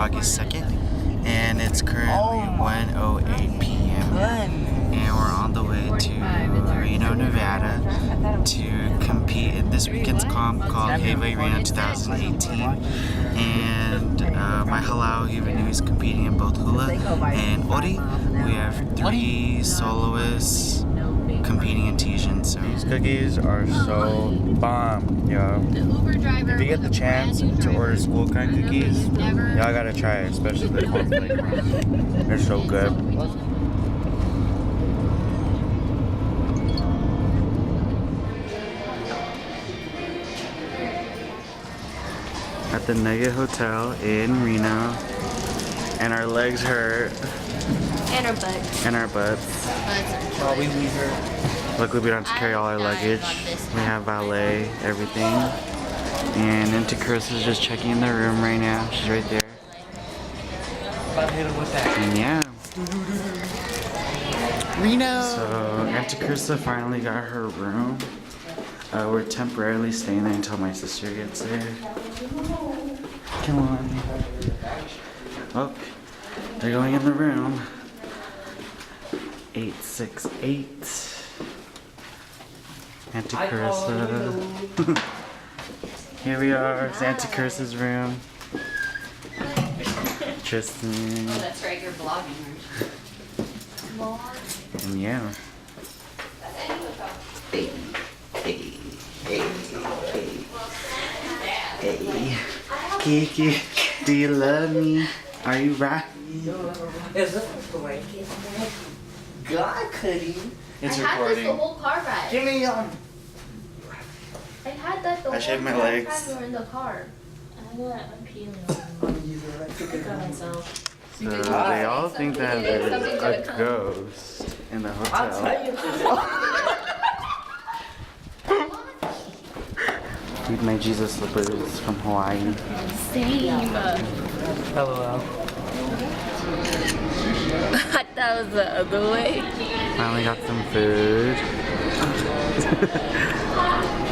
August 2nd, and it's currently 1:08 p.m. and we're on the way to Reno, Nevada to compete in this weekend's comp called Heiva I Reno 2018. And my Halau Hiva Nui is competing in both hula and ori. We have 3 soloists competing in Tahitian. So these cookies are so bomb, yo. If you get the chance to order school kind cookies, y'all gotta try it, especially the cornflake ones. They're so good. At the Nugget Hotel in Reno, and our legs hurt. And our butts. And our butts. While we leave her. Luckily we don't have to carry all our luggage. We have valet, everything. And Auntie Chris is just checking in the room right now. She's right there. And yeah. Reno! So Auntie Krista finally got her room. We're temporarily staying there until my sister gets there. Come on. Oh, they're going in the room. 868. Auntie Carissa. Here we are. It's Auntie Carissa's room. Tristan. Oh, that's right. You're vlogging, aren't you? And yeah. Hey. Kiki, do you love me? Are you right? Is it going? God, Cuddy. It's I had recording. this the whole car ride. Give me I had that the whole shaved my time legs. we were in the car. I know that I'm peeling. So they all think that there's a ghost in the I'll hotel. tell you. With my Jesus slippers from Hawaii. Same. LOL. I thought it was the other way. Finally got some food.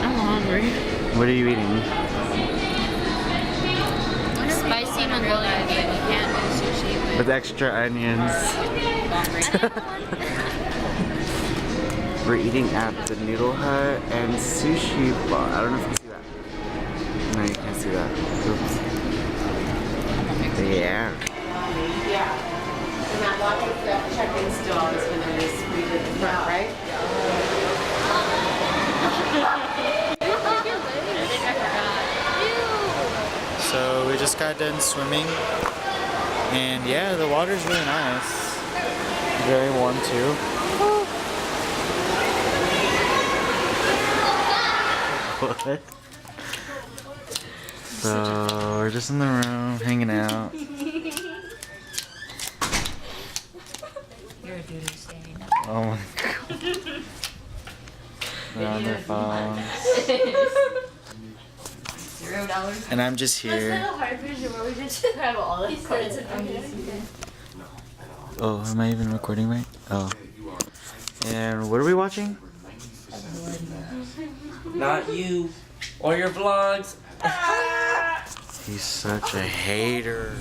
I'm hungry. What are you eating? Spicy Mongolian game. You can't do sushi with. With extra onions. We're eating at the Noodle Hut and Sushi Bar. I don't know if you see that. No, you can't see that. Oops. Yeah. And that one with the check-in still is when there is pretty good in the front, right? So we just got done swimming. And yeah, the water's really nice. Very warm too. What? So we're just in the room hanging out. You're a dude who's standing up. Oh my god. They're on their phones. $0. And I'm just here. hard vision where we just have all the cards. Oh, am I even recording right? Oh. And what are we watching? Not you. Or your vlogs. He's such a hater.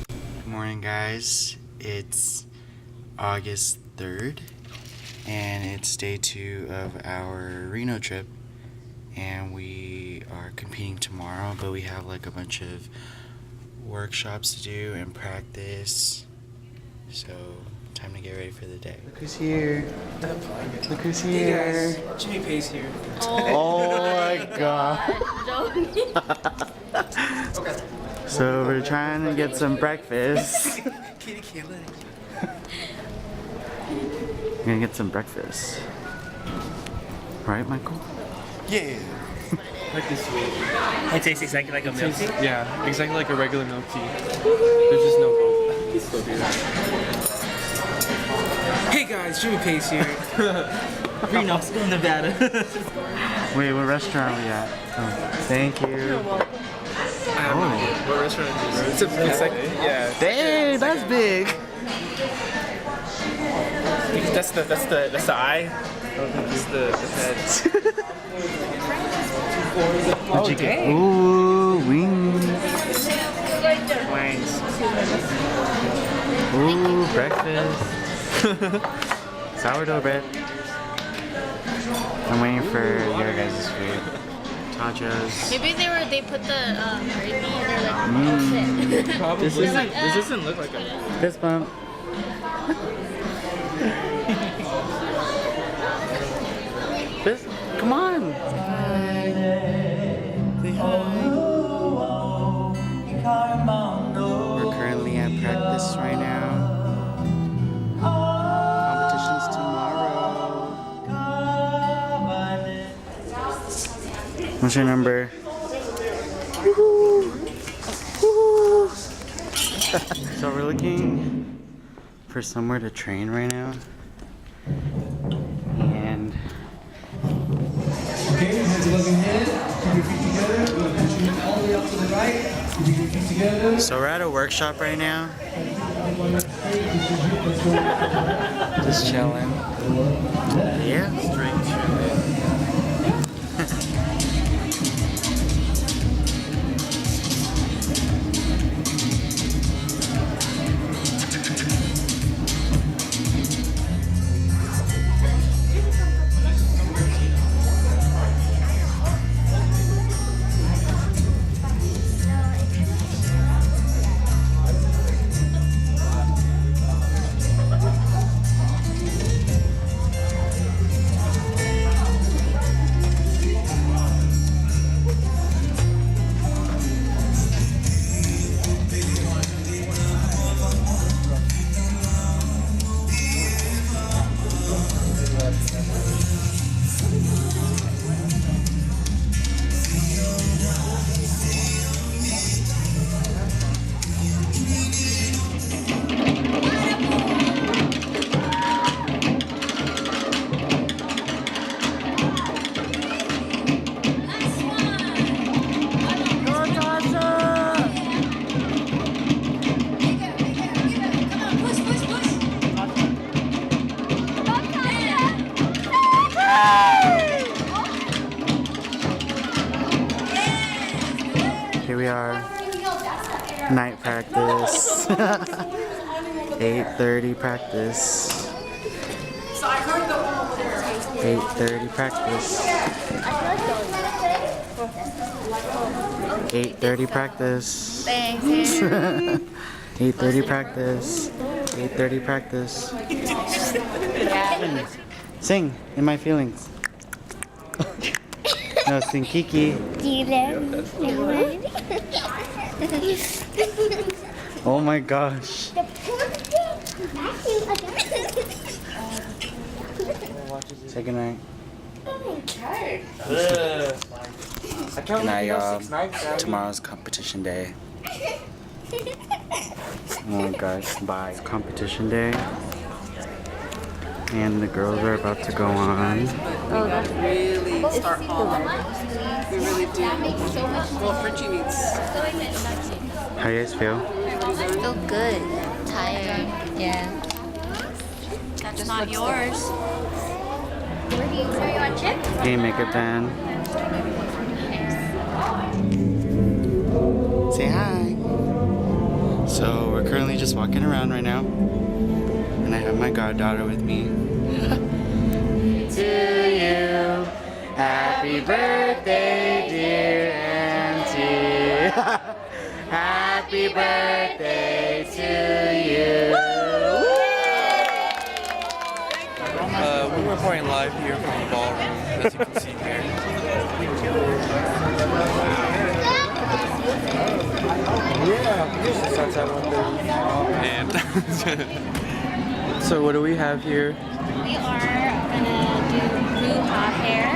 Good morning, guys. It's August 3rd, and it's day 2 of our Reno trip. And we are competing tomorrow, but we have like a bunch of workshops to do and practice. So, time to get ready for the day. Look who's here. Look who's here. Hey guys, Jimmy Pay's here. Oh my god. Okay. So we're trying to get some breakfast. Kitty can't let it. We're gonna get some breakfast. Right, Michael? Yeah. Like this sweet. It tastes exactly like a milk tea. Yeah, exactly like a regular milk tea. There's just no hope. Still do that. Hey guys, Jimmy Pay's here. Reno, school in Nevada. Wait, what restaurant are we at? Oh, thank you. What restaurant is this? It's like, yeah. Dang, that's big. That's the eye. That's the head. What'd you get? Ooh, wings. Wings. Ooh, breakfast. Sourdough bread. I'm waiting for your guys' food. Tachos. Maybe they put the gravy and they're like, oh shit. Probably. They're like, This doesn't look like a. Fist bump. Fist, come on. We're currently at practice right now. Competition's tomorrow. What's your number? So we're looking for somewhere to train right now. And Okay, hands above your head, keep your feet together, we're going to push your all the way up to the right, keep your feet together. so we're at a workshop right now. Just chilling. Yeah. Straight chilling. Here we are. Night practice. 8:30 practice. 8:30 practice. 8:30 practice. Thanks. 8:30 practice. 8:30 practice. Sing in my feelings. No, sing Kiki. Oh my gosh. Say goodnight. Good night, y'all. Tomorrow's competition day. Oh my gosh, bye. It's competition day. And the girls are about to go on. Oh, that's really start hauling. We really do. Well, Frenchie needs. How you guys feel? Feel good. Tired. Yeah. That's not yours. Where do you want chips? Hey, makeup Dan. Say hi. So we're currently just walking around right now. And I have my goddaughter with me. To you, happy birthday, dear Auntie. Happy birthday to you. We're reporting live here from the ballroom, as you can see here. And so what do we have here? We are gonna do blue hot hair,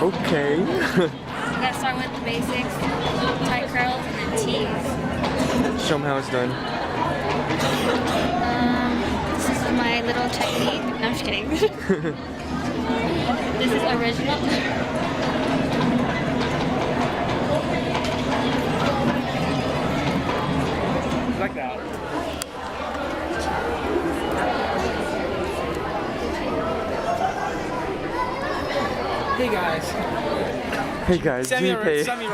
Okay. We're gonna start with the basics, tight curls, and then tees. Show them how it's done. This is my little technique. No, I'm just kidding. This is original. Like that. Hey guys, Sammy, GP. Sammy,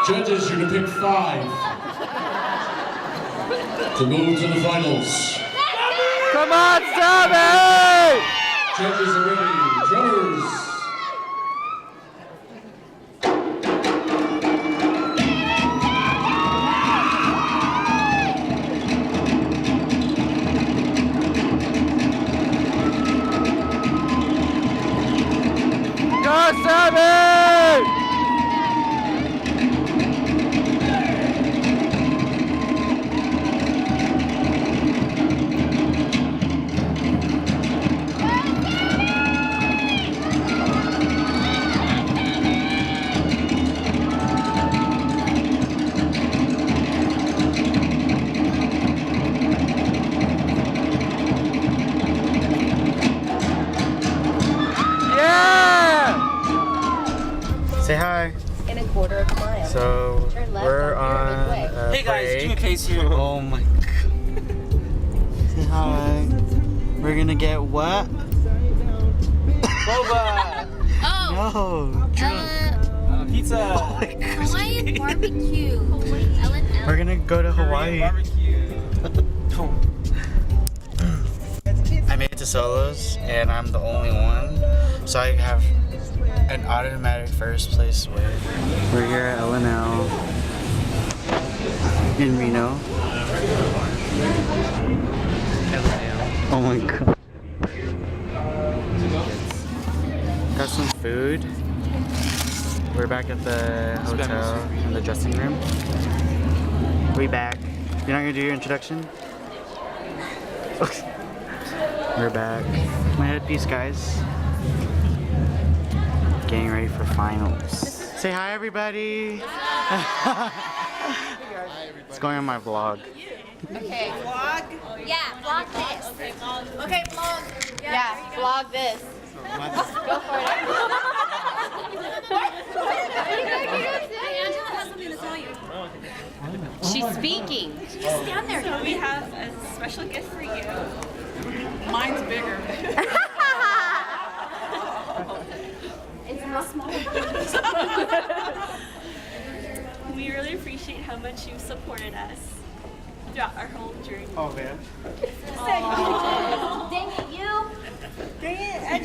Judges, you're gonna pick 5 to move to the finals. Come on, Sammy! Judges are ready. Drummers. Go, Sammy! Say hi. In a quarter of a mile. So Turn left we're on on Pyramid Way. a Hey guys, break. Jimmy Case here. Oh my god. Say hi. We're gonna get what? Boba! Oh, No. Pizza! Hawaiian barbecue. Ellen, We're gonna go to Hawaii. Barbecue. I made it to solos and I'm the only one. So I have an automatic first place win. We're here at LNL in Reno. Oh my god. Got some food. We're back at the hotel in the dressing room. We back. You're not gonna do your introduction? Okay. We're back. My headpiece, guys. Getting ready for finals. Say hi, everybody. It's going on my vlog. Okay. yeah, block this. Okay, vlog. Yeah, vlog this. Go for it. Angela has something to tell you. She's speaking. Stand there. So we have a special gift for you. Mine's bigger. It's not small. We really appreciate how much you've supported us throughout our whole journey. Oh man. Dang it, you. And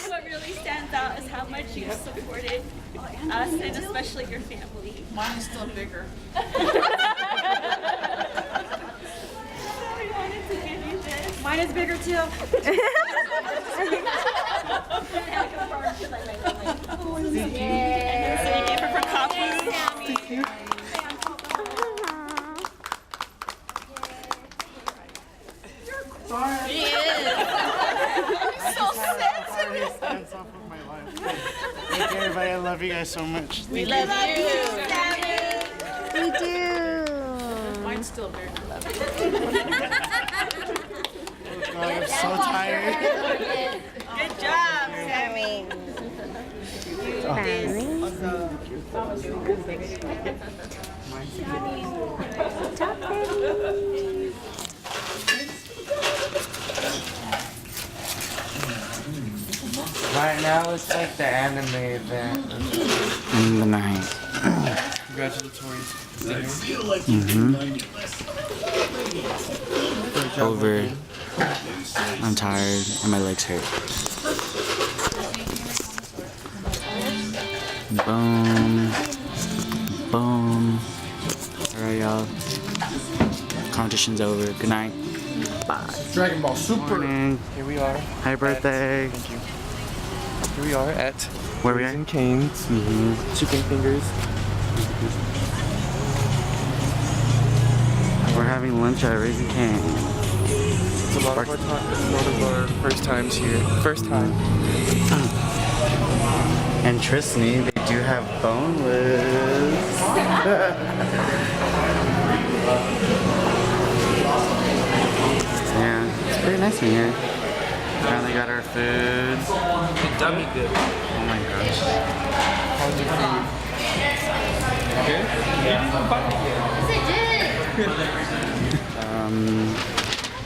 what really stands out is how much you've supported us and especially your family. Mine is still bigger. So we wanted to give you this. Mine is bigger too. And so we gave her from Kapu. Thank you, everybody. I love you guys so much. We love you. We do. Mine's still bigger. Oh, I'm so tired. Good job, Sammy. Right now, it's like the anime event in the night. Congratulatory. Over. I'm tired and my legs hurt. Boom. Boom. Alright, y'all. Competition's over. Good night. Bye. Dragon Ball Super. Morning. Here we are. Happy birthday. Thank you. Here we are at Where we Raising at? Cane's. Chicken fingers. We're having lunch at Raising Cane. It's a lot of our first times here. First time. And trust me, they do have boneless. Yeah, it's pretty nice in here. Finally got our food. Dummy good. Oh my gosh. How's your food? Good?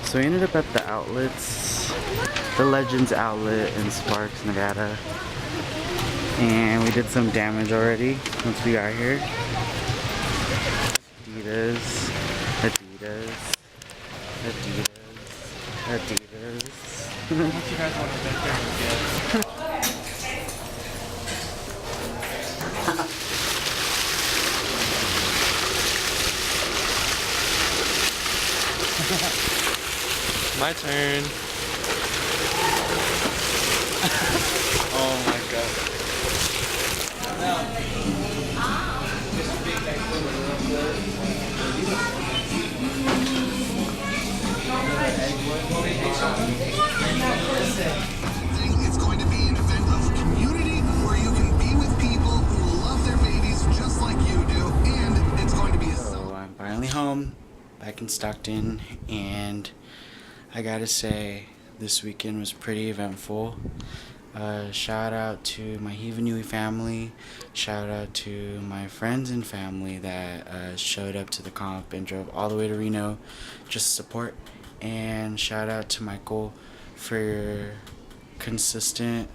So we ended up at the outlets the Legends outlet in Sparks, Nevada. And we did some damage already once we got here. Adidas, Adidas, Adidas, Adidas. Unless you guys want to bet there and get. My turn. Oh my god. It's going to be an event of community where you can be with people who love their babies just like you do, and it's going to be a So I'm finally home, back in Stockton, and I gotta say, this weekend was pretty eventful. Shout out to my Hiva Nui family. Shout out to my friends and family that showed up to the comp and drove all the way to Reno just to support. And shout out to Michael for your consistent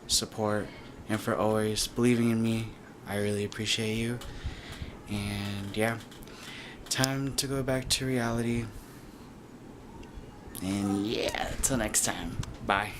support and for always believing in me. I really appreciate you. And yeah, time to go back to reality. And yeah, till next time. Bye.